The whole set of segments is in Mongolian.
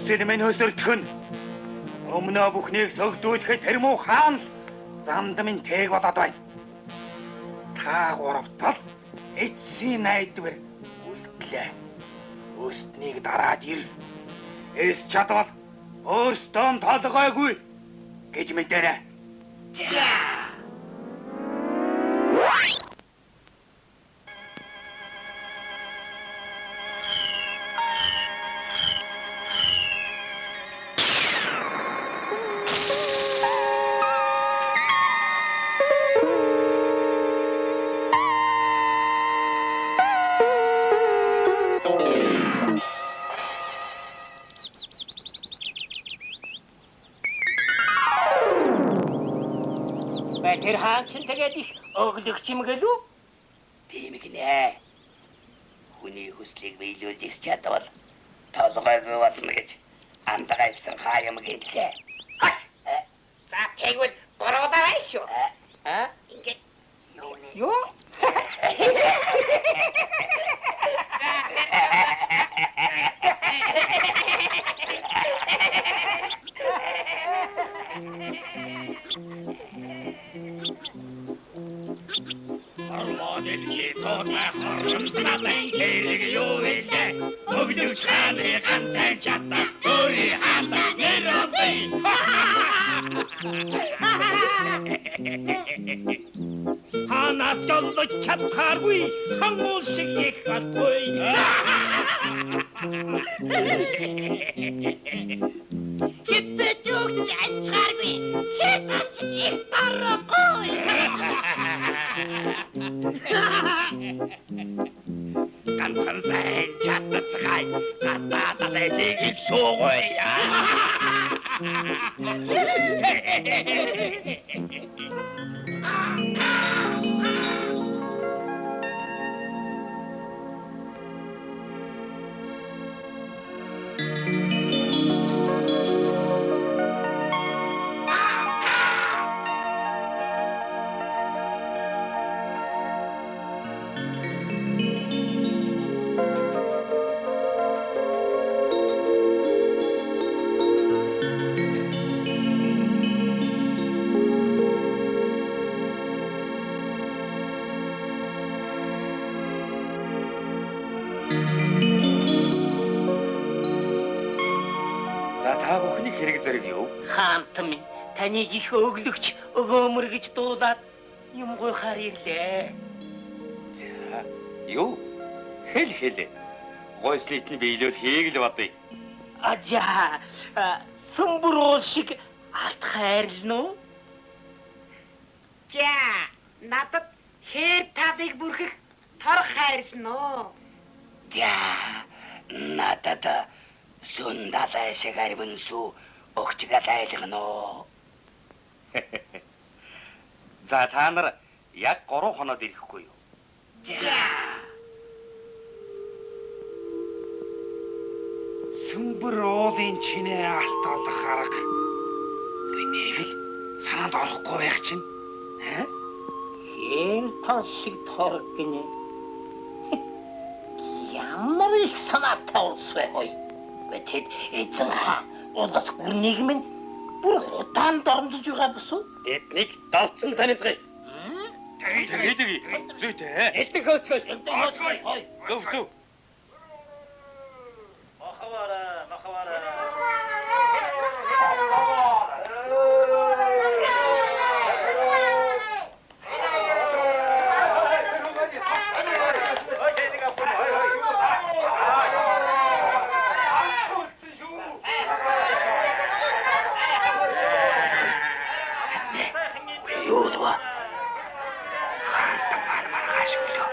үзэл минь өсөрдгөн. Өмнө бүхнийг сөгдүүлэхэд тэр муу хаан замд минь тэг болоод байна. Та гуравтал эцсийн найдвар үлдлээ. Өстнийг дараад ир. Эс чадвал өөртөө толгойгүй гэж мэдэрэй. Тэр хаачин тэгээд их өглөгч юм гэлүү? Тийм гинэ. Хүний хүслийг биелүүлж ирч чадвал толгойгүй болно гэж андгайлсан хаа юм гэлээ. За тэгвэл бороо шүү. Ингээд юу? Дэлхий тоотой хоромтлалын хэрэг юу вэ? Өгдөг хааны ганцхан чатаа өөрийн хаалга нэр ондый. Ханаас жоллож чадхааргүй хангуул шиг их хатгүй. Хитэж өгч ачааргүй хитэж их тарахгүй. Ганцхан сайн чадцгай гадаадад их суугүй. За та бүхний хэрэг зэрэг юу? Хаантан минь таныг их өглөгч өгөөмөр гэж дуулаад юм гойхаар ирлээ. За юу? Хэл. Гойслит нь биелүүл хийг л бодъё. Ажаа сүмбүрүүл шиг алт хайрлна уу? За надад хээр тавыг бүрхэх торх хайрлна уу? За надад сүндалай шиг арвинсу өгчгэл айлгано. За та нар яг 3 хоноод ирэхгүй юу? Сүмбэр уулын чинээ алт олох арга. Энийг л санаанд орохгүй байх чинь. Хэн тал шиг торг гинэ. Ямар их санаатай улс вэ хой. Гэтэл эзэн хаан улс гүрнийг минь бүр худаанд оромжиж байгаа бүсүү? Эднийг давцсан танилцгая. Тэгээд зүйтэй. Эдгээр хөөцгөөс хой. Зөв. Махавара. Юулва. Хаантан маргааш өглөө.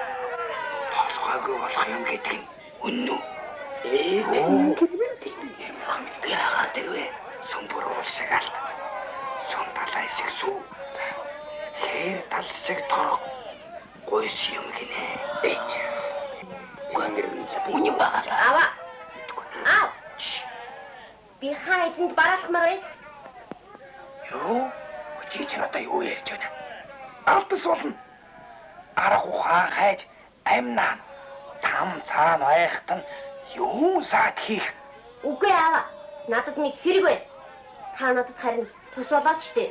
Толгойгүй болох юм гэдэг нь үнэн үү? Яагаад гэвэл сүмбэр уушиг алт. Сүндалай шиг сүү. Хээр тал шиг торох. Гойс юм гинэ. Үний багала. Ава. Би хайданд бараалхмаар бай. Юу? Чи одоо юу ярьж байна? Алдас болно. Арга ухаан хайж амнаа. Там цаана байхад нь юу саад хийх? Үгүй аваа. Надад нэг хэрэг байна. Та надад харин тус болооч дээ.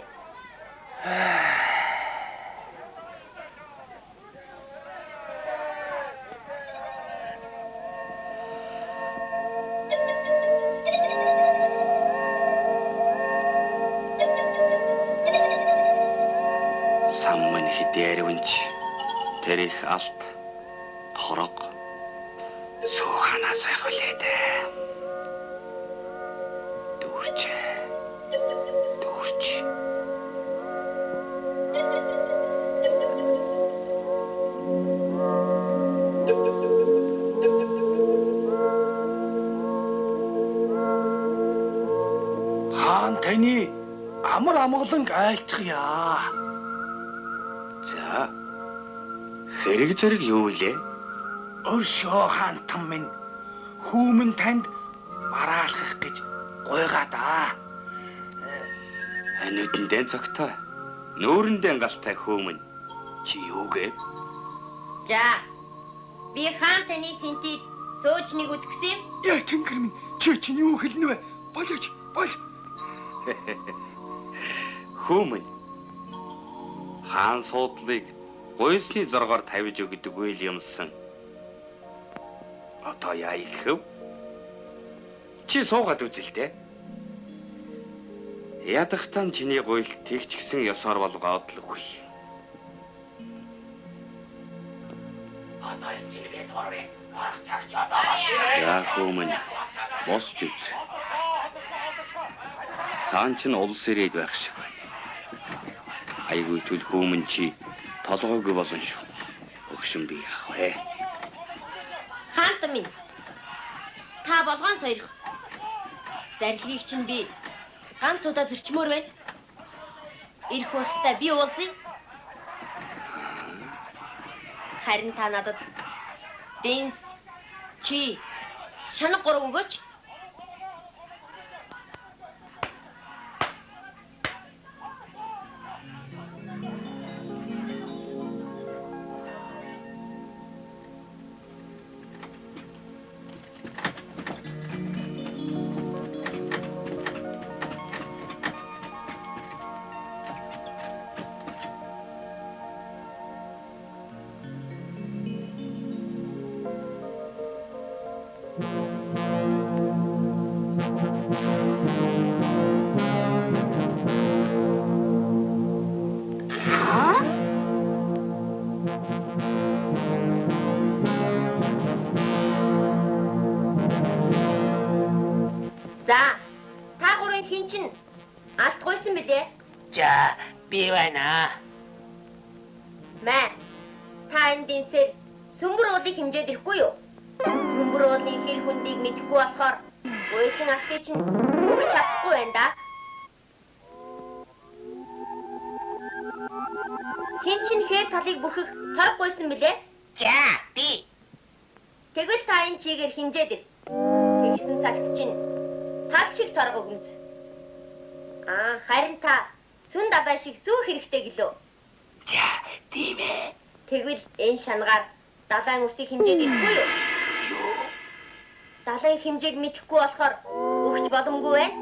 Сан минь хидээрвэнч тэр их алт торог сууханаас байх үлээ дээ. Дүүрч. Хаан таны амар амгалан айлтгая. За. Хэрэг зэрэг юу вэ? Өршөө хаантан минь хүүмэн танд мараалгах гэж гуйгаа да. Нүдэндээ цогтой. Нүүрэндээ галтай хүүмэн. Чи юу гээ? За. Би хаан таны сэнтийг сууж нэг үтгсэн юм. Яа тэнгэр минь чи чинь юу хэлнэ вэ? Болооч. Хүүмэн. Хаан суудлыг гуйсны зоргоор тавьж өгдөг үйл юмсан. Одоо яа ихэв? Чи суугаад үзэлтэй. Ядахтан чиний гуйлт тэгч гисэн ёсоор болгоод л үгүй. За хүүмэн босч үз. Цаан чинь улс ирээд байх шиг байна. Айгүй түл хүүмэн чи толгойг болсон шүү. Өгшин би яах вэ? Хаант минь. Та болгоон сойрох. Зарилгийг чинь би ганц удаа зөрчмөр байна. Ирэх улстай би уулзъя. Харин та надад Дэнс, чи шанаг гурав өгөөч. За, та гурвын хин чин алдгүйсэн билээ. За, би байна. Мэ, та энэ дэнсээр сүмбэр уулыг хэмжээд ирэхгүй юу? Сүмбэр уулын хэр хүндийг мэдэхгүй болохоор гуйсан алтыг чинь өгч чадахгүй байна да. Хин чин хээр талыг бүрхэх торг гуйсан билээ. За, би. Тэгвэл та энэ чигээр хэмжээд ир. Тэгсэн цагт чинь тал шиг торг өгнөс. Харин та сүн далай шиг сүүх хэрэгтэй гэлөө. За, тийм ээ. Тэгвэл энэ шангаар далайн усыг хэмжээд ирэхгүй юу? Юу? Далайн хэмжээг мэдэхгүй болохоор өгч боломгүй байна.